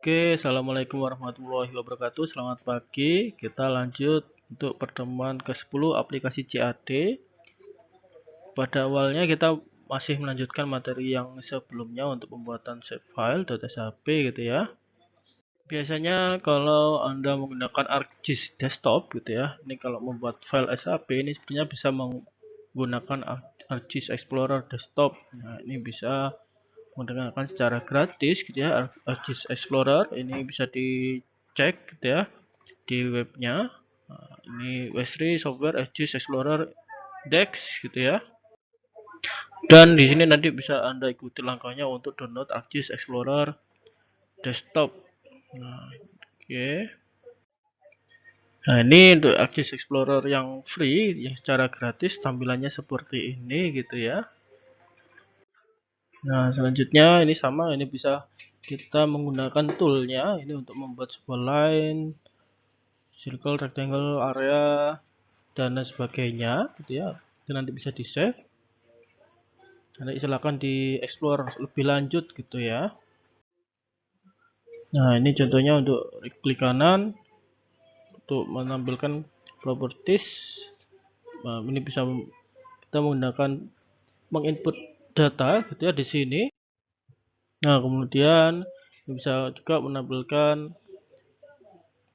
Oke, Assalamualaikum warahmatullahi wabarakatuh. Selamat pagi. Kita lanjut untuk pertemuan ke-10 aplikasi CAD. Pada awalnya kita masih melanjutkan materi yang sebelumnya untuk pembuatan save file data SAP gitu ya. Biasanya kalau Anda menggunakan ArcGIS desktop gitu ya. Ini kalau membuat file SAP ini sebenarnya bisa menggunakan ArcGIS Explorer desktop. Nah, ini bisa menggunakan secara gratis gitu ya. ArcGIS Explorer ini bisa dicek gitu ya di webnya. Nah, ini Westry Software ArcGIS Explorer Dex gitu ya. Dan di sini nanti bisa Anda ikuti langkahnya untuk download ArcGIS Explorer Desktop. Nah, oke. Nah, ini untuk ArcGIS Explorer yang free, yang secara gratis tampilannya seperti ini gitu ya. Nah, selanjutnya ini sama, ini bisa kita menggunakan toolnya ini untuk membuat sebuah line, circle, rectangle, area, dan lain sebagainya gitu ya. Itu nanti bisa di save. Nanti silakan di explore lebih lanjut gitu ya. Nah, ini contohnya untuk klik kanan untuk menampilkan properties. Nah, ini bisa kita menggunakan menginput data gitu ya di sini. Nah, kemudian bisa juga menampilkan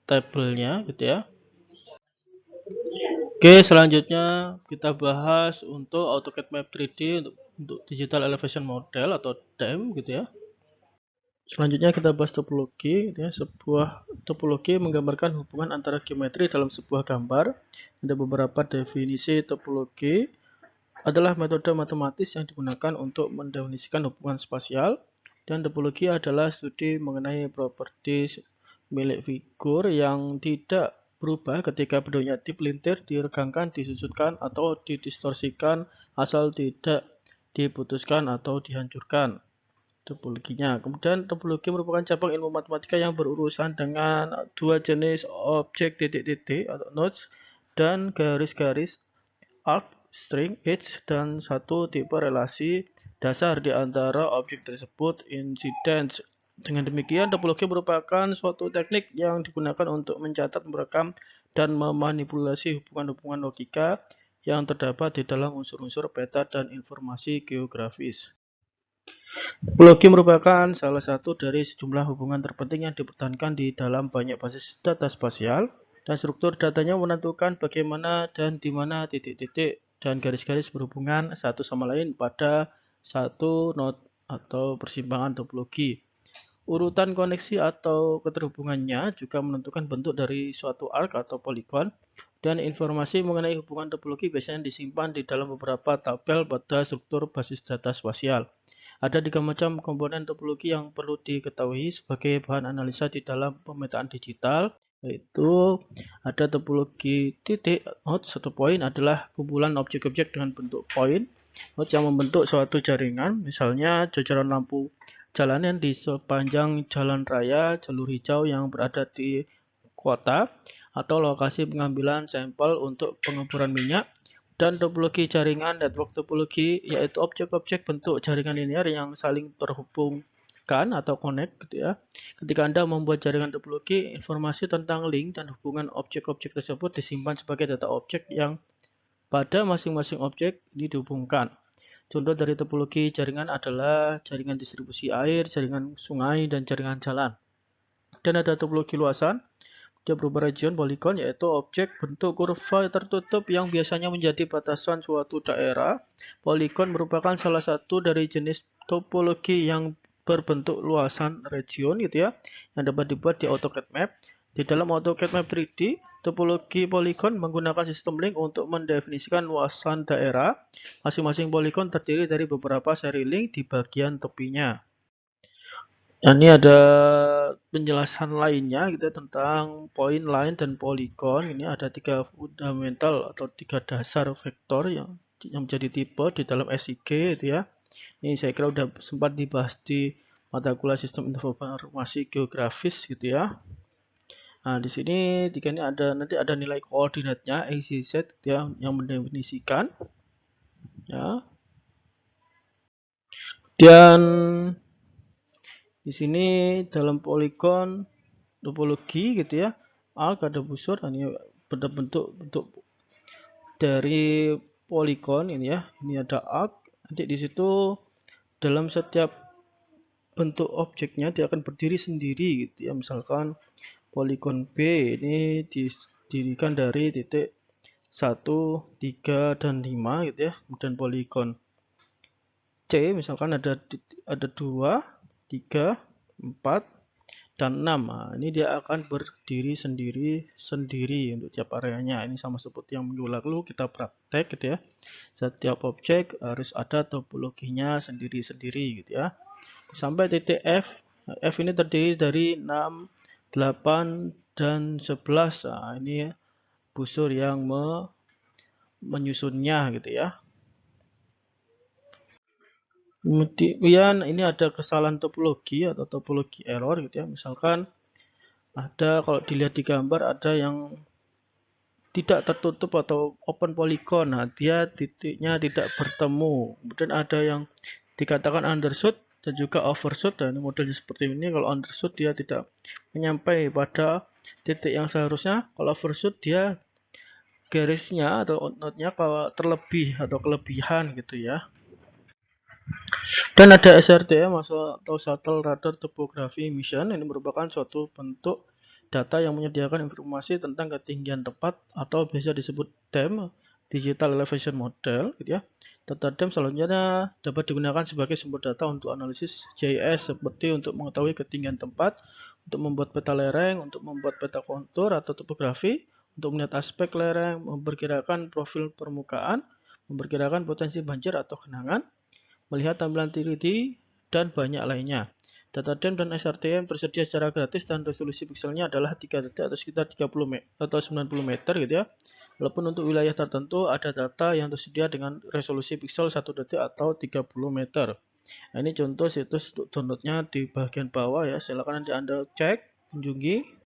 tabelnya gitu ya. Oke, selanjutnya kita bahas untuk AutoCAD Map 3D untuk Digital Elevation Model atau DEM gitu ya. Selanjutnya kita bahas topologi gitu ya. Sebuah topologi menggambarkan hubungan antara geometri dalam sebuah gambar. Ada beberapa definisi topologi adalah metode matematis yang digunakan untuk mendefinisikan hubungan spasial, dan topologi adalah studi mengenai properti milik figur yang tidak berubah ketika bentuknya dipelintir, diregangkan, disusutkan, atau didistorsikan asal tidak diputuskan atau dihancurkan. Topologinya. Kemudian topologi merupakan cabang ilmu matematika yang berurusan dengan dua jenis objek titik-titik atau nodes dan garis-garis arc, string, edge, dan satu tipe relasi dasar di antara objek tersebut, incidence. Dengan demikian, topologi merupakan suatu teknik yang digunakan untuk mencatat, merekam, dan memanipulasi hubungan-hubungan logika yang terdapat di dalam unsur-unsur peta dan informasi geografis. Topologi merupakan salah satu dari sejumlah hubungan terpenting yang dipertahankan di dalam banyak basis data spasial, dan struktur datanya menentukan bagaimana dan di mana titik-titik dan garis-garis berhubungan satu sama lain pada satu node atau persimpangan topologi. Urutan koneksi atau keterhubungannya juga menentukan bentuk dari suatu arc atau poligon, dan informasi mengenai hubungan topologi biasanya disimpan di dalam beberapa tabel pada struktur basis data spasial. Ada 3 macam komponen topologi yang perlu diketahui sebagai bahan analisa di dalam pemetaan digital, yaitu ada topologi titik. Nodes atau poin adalah kumpulan objek-objek dengan bentuk poin. Nodes yang membentuk suatu jaringan, misalnya jajaran lampu jalanan di sepanjang jalan raya, jalur hijau yang berada di kota, atau lokasi pengambilan sampel untuk pengeboran minyak. Dan topologi jaringan, network topologi, yaitu objek-objek bentuk jaringan linear yang saling terhubungkan atau connect gitu ya. Ketika Anda membuat jaringan topologi, informasi tentang link dan hubungan objek-objek tersebut disimpan sebagai data objek yang pada masing-masing objek ini dihubungkan. Contoh dari topologi jaringan adalah jaringan distribusi air, jaringan sungai, dan jaringan jalan. Dan ada topologi luasan. Dia berupa region poligon, yaitu objek bentuk kurva tertutup yang biasanya menjadi batasan suatu daerah. Poligon merupakan salah satu dari jenis topologi yang berbentuk luasan region gitu ya, yang dapat dibuat di AutoCAD Map. Di dalam AutoCAD Map 3D, topologi poligon menggunakan sistem link untuk mendefinisikan luasan daerah. Masing-masing poligon terdiri dari beberapa seri link di bagian tepinya. Nah, ini ada penjelasan lainnya gitu tentang point, line, dan polygon. Ini ada 3 fundamental atau 3 dasar vektor yang menjadi tipe di dalam SIG gitu ya. Ini saya kira udah sempat dibahas di mata kuliah sistem informasi geografis gitu ya. Nah, di sini ini ada nanti ada nilai koordinatnya XYZ gitu ya, yang mendefinisikan ya. Dan Di sini dalam poligon topologi gitu ya, arc ada busur, ini bentuk dari poligon ini ya. Ini ada arc. Nanti di situ dalam setiap bentuk objeknya dia akan berdiri sendiri gitu ya. Misalkan poligon B ini didirikan dari titik 1, 3, dan 5 gitu ya. Kemudian poligon C misalkan ada 2, 3, 4, dan 6. Nah, ini dia akan berdiri sendiri untuk tiap areanya. Ini sama seperti yang minggu lalu kita praktek gitu ya. Setiap objek harus ada topologinya sendiri-sendiri gitu ya. Sampai titik F. F ini terdiri dari 6, 8, dan 11. Nah, ini busur yang menyusunnya gitu ya. Kemudian ini ada kesalahan topologi atau topologi error gitu ya. Misalkan ada, kalau dilihat di gambar, ada yang tidak tertutup atau open polygon. Nah, dia titiknya tidak bertemu. Kemudian ada yang dikatakan undershoot dan juga overshoot. Dan modelnya seperti ini. Kalau undershoot dia tidak menyampai pada titik yang seharusnya. Kalau overshoot dia garisnya atau outnotnya kalau terlebih atau kelebihan gitu ya. Dan ada SRTM atau Shuttle Radar Topography Mission. Ini merupakan suatu bentuk data yang menyediakan informasi tentang ketinggian tepat atau biasa disebut DEM, Digital Elevation Model gitu ya. Data DEM selanjutnya dapat digunakan sebagai sumber data untuk analisis GIS seperti untuk mengetahui ketinggian tempat, untuk membuat peta lereng, untuk membuat peta kontur atau topografi, untuk melihat aspek lereng, memperkirakan profil permukaan, memperkirakan potensi banjir atau genangan, melihat tampilan 3D, dan banyak lainnya. Data DEM dan SRTM tersedia secara gratis dan resolusi pixelnya adalah 3 detik atau sekitar 30 meter atau 90 meter gitu ya. Walaupun untuk wilayah tertentu ada data yang tersedia dengan resolusi pixel 1 detik atau 30 meter. Nah, ini contoh situs untuk downloadnya di bagian bawah ya. Silakan nanti Anda cek, kunjungi.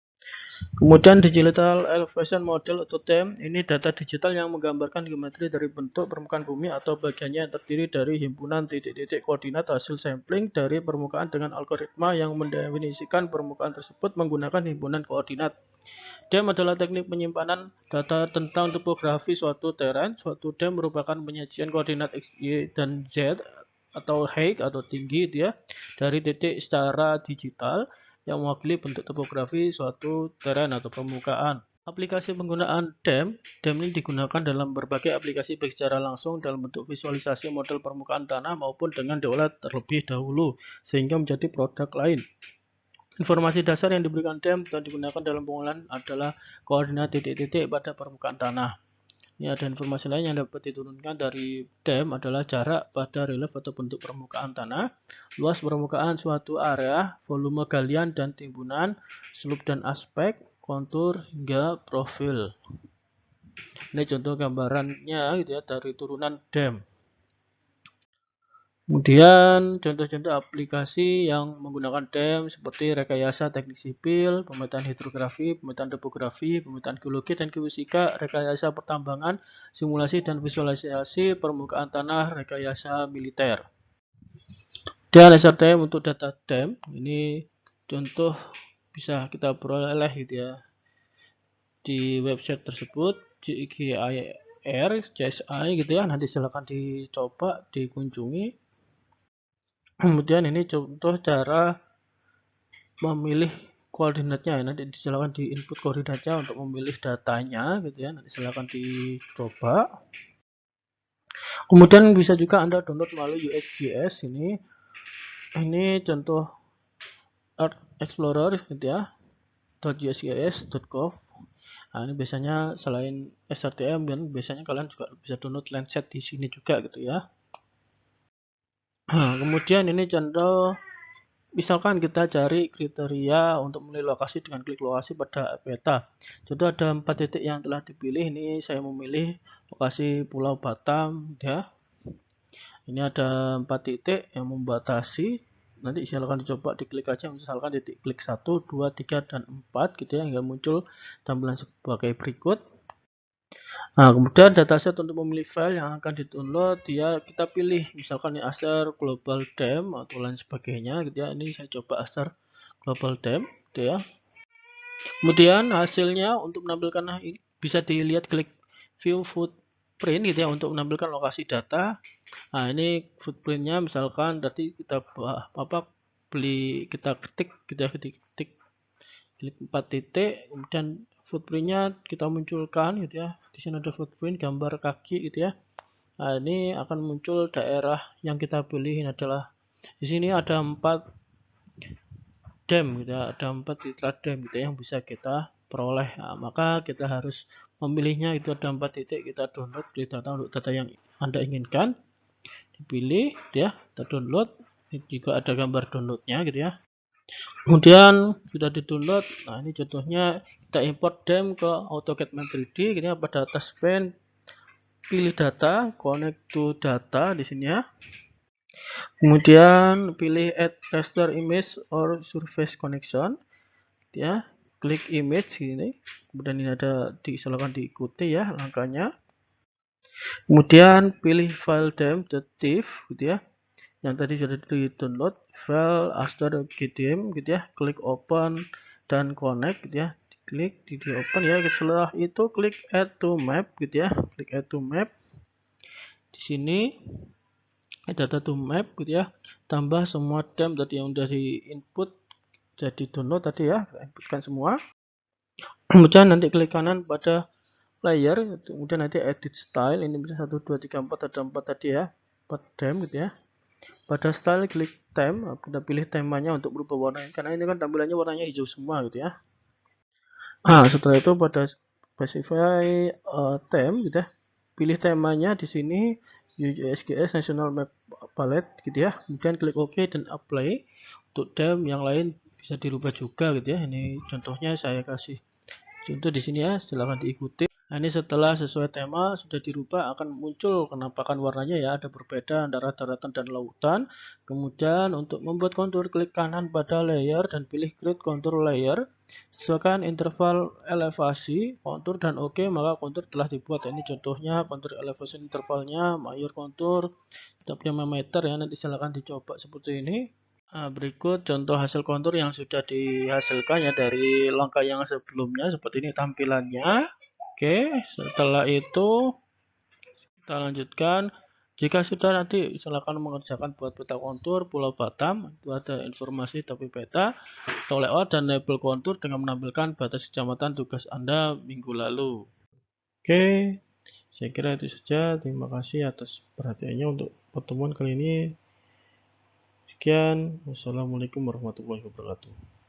Kemudian Digital Elevation Model atau DEM, ini data digital yang menggambarkan geometri dari bentuk permukaan bumi atau bagiannya yang terdiri dari himpunan titik-titik koordinat hasil sampling dari permukaan dengan algoritma yang mendefinisikan permukaan tersebut menggunakan himpunan koordinat. DEM adalah teknik penyimpanan data tentang topografi suatu teren. Suatu DEM merupakan penyajian koordinat X, Y, dan Z atau height atau tinggi dia dari titik secara digital yang mewakili bentuk topografi suatu teren atau permukaan. Aplikasi penggunaan DEM ini digunakan dalam berbagai aplikasi baik secara langsung dalam bentuk visualisasi model permukaan tanah maupun dengan diolah terlebih dahulu sehingga menjadi produk lain. Informasi dasar yang diberikan DEM dan digunakan dalam pengolahan adalah koordinat titik-titik pada permukaan tanah. Ini ada informasi lain yang dapat diturunkan dari DEM adalah jarak pada relief atau bentuk permukaan tanah, luas permukaan suatu area, volume galian dan timbunan, slope dan aspek, kontur hingga profil. Ini contoh gambarannya gitu ya dari turunan DEM. Kemudian contoh-contoh aplikasi yang menggunakan DEM seperti rekayasa teknik sipil, pemetaan hidrografi, pemetaan topografi, pemetaan geologi dan geofisika, rekayasa pertambangan, simulasi dan visualisasi permukaan tanah, rekayasa militer. Dan SRTM untuk data DEM, ini contoh bisa kita peroleh gitu ya di website tersebut, GIR, CSI gitu ya. Nanti silakan dicoba, dikunjungi. Kemudian ini contoh cara memilih koordinatnya ya. Nanti silakan di input koordinatnya untuk memilih datanya gitu ya. Nanti silakan dicoba. Kemudian bisa juga Anda download melalui USGS ini. Ini contoh Earth Explorer gitu ya. .usgs.gov. Nah, ini biasanya selain SRTM dan biasanya kalian juga bisa download Landsat di sini juga gitu ya. Nah, kemudian ini contoh misalkan kita cari kriteria untuk memilih lokasi dengan klik lokasi pada peta. Contoh ada 4 titik yang telah dipilih. Ini saya memilih lokasi Pulau Batam ya. Ini ada 4 titik yang membatasi. Nanti silakan dicoba diklik aja misalkan titik klik 1, 2, 3 dan 4 gitu ya hingga muncul tampilan sebagai berikut. Nah, kemudian dataset untuk memilih file yang akan di-download, kita pilih misalkan ini Aster Global Dem atau lain sebagainya gitu ya. Ini saya coba Aster Global Dem gitu ya. Kemudian hasilnya untuk menampilkan bisa dilihat, klik view footprint gitu ya untuk menampilkan lokasi data. Nah, ini footprintnya misalkan tadi kita kita ketik gitu ya, ketik klik 4 titik, kemudian footprintnya kita munculkan gitu ya. Di sini ada footprint gambar kaki gitu ya. Nah, ini akan muncul daerah yang kita pilih. Ini adalah di sini ada 4 dam gitu ya, ada 4 citra dam gitu ya, yang bisa kita peroleh. Nah, maka kita harus memilihnya, itu ada 4 titik, kita download di data untuk data yang Anda inginkan, dipilih gitu ya, kita download. Ini juga ada gambar downloadnya gitu ya. Kemudian sudah di-download. Nah, ini contohnya kita import dem ke AutoCAD Map 3D gitu ya. Pada taskbar pilih data, connect to data di sini ya. Kemudian pilih add raster image or surface connection ya. Klik image gini. Kemudian ini ada, silakan diikuti ya langkahnya. Kemudian pilih file dem.tif gitu ya. Yang tadi sudah di-download, file aster.gdm gitu ya. Klik open dan connect gitu ya. Klik di open ya. Setelah itu klik add to map gitu ya. Klik add to map. Di sini ada data to map gitu ya. Tambah semua dem tadi yang udah di input, jadi download tadi ya. Inputkan semua. Kemudian nanti klik kanan pada layer, kemudian nanti edit style. Ini bisa 1 2 3 4, ada 4 tadi ya. 4 dem gitu ya. Pada style klik theme, kita pilih temanya untuk berubah warna, karena ini kan tampilannya warnanya hijau semua gitu ya. Nah, setelah itu pada specify theme gitu ya. Pilih temanya di sini USGS National Map Palette gitu ya. Kemudian klik OK dan apply. Untuk theme yang lain bisa dirubah juga gitu ya. Ini contohnya saya kasih contoh di sini ya, silahkan diikuti. Nah, ini setelah sesuai tema sudah dirubah, akan muncul penampakan warnanya ya, ada berbeda antara daratan dan lautan. Kemudian untuk membuat kontur, klik kanan pada layer dan pilih create contour layer. Sesuaikan interval elevasi kontur dan oke, maka kontur telah dibuat. Ini contohnya kontur elevasi intervalnya, mayor kontur, setiap 5 meter ya, nanti silahkan dicoba seperti ini. Nah, berikut contoh hasil kontur yang sudah dihasilkan ya dari langkah yang sebelumnya, seperti ini tampilannya. Oke, setelah itu kita lanjutkan. Jika sudah, nanti silakan mengerjakan buat peta kontur Pulau Batam. Itu ada informasi tapi peta atau layout dan label kontur dengan menampilkan batas kecamatan tugas Anda minggu lalu. Oke, saya kira itu saja. Terima kasih atas perhatiannya untuk pertemuan kali ini. Sekian, wassalamualaikum warahmatullahi wabarakatuh.